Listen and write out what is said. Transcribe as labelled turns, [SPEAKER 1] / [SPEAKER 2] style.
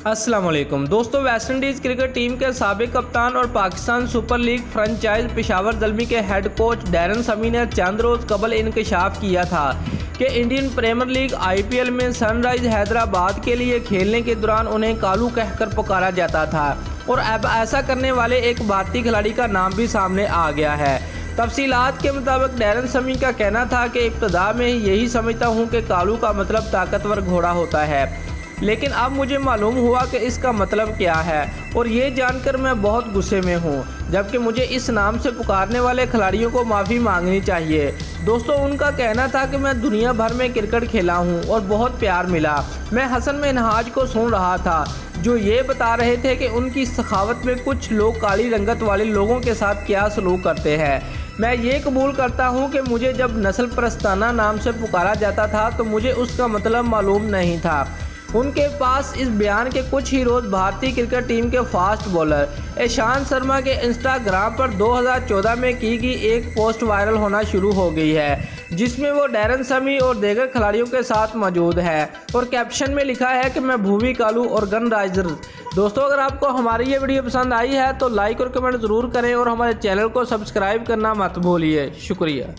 [SPEAKER 1] अस्सलाम वालेकुम दोस्तों, वेस्ट इंडीज़ क्रिकेट टीम के साबिक कप्तान और Pakistan super league franchise Peshawar Zalmi के हेड कोच डैरन समी ने चंद रोज़ कबल इंकशाफ किया था कि इंडियन प्रीमियर लीग IPL में सनराइज हैदराबाद के लिए खेलने के दौरान उन्हें कालू कहकर पुकारा जाता था और अब ऐसा करने वाले एक भारतीय खिलाड़ी का नाम भी सामने आ गया है। तफसीलात के मुताबिक डैरन समी का कहना था कि इब्तदा में यही समझता हूँ कि कालू का मतलब ताकतवर घोड़ा होता है, लेकिन अब मुझे मालूम हुआ कि इसका मतलब क्या है और ये जानकर मैं बहुत गुस्से में हूँ, जबकि मुझे इस नाम से पुकारने वाले खिलाड़ियों को माफ़ी मांगनी चाहिए। दोस्तों, उनका कहना था कि मैं दुनिया भर में क्रिकेट खेला हूँ और बहुत प्यार मिला। मैं हसन मिनहाज को सुन रहा था जो ये बता रहे थे कि उनकी सखावत में कुछ लोग काली रंगत वाले लोगों के साथ क्या सलूक करते हैं। मैं ये कबूल करता हूँ कि मुझे जब नस्ल परस्ताना नाम से पुकारा जाता था तो मुझे उसका मतलब मालूम नहीं था। उनके पास इस बयान के कुछ ही रोज़ भारतीय क्रिकेट टीम के फास्ट बॉलर ईशांत शर्मा के इंस्टाग्राम पर 2014 में की गई एक पोस्ट वायरल होना शुरू हो गई है, जिसमें वो डैरन समी और दीगर खिलाड़ियों के साथ मौजूद है और कैप्शन में लिखा है कि मैं भूवी कालू और गन राइजर। दोस्तों, अगर आपको हमारी ये वीडियो पसंद आई है तो लाइक और कमेंट ज़रूर करें और हमारे चैनल को सब्सक्राइब करना मत भूलिए। शुक्रिया।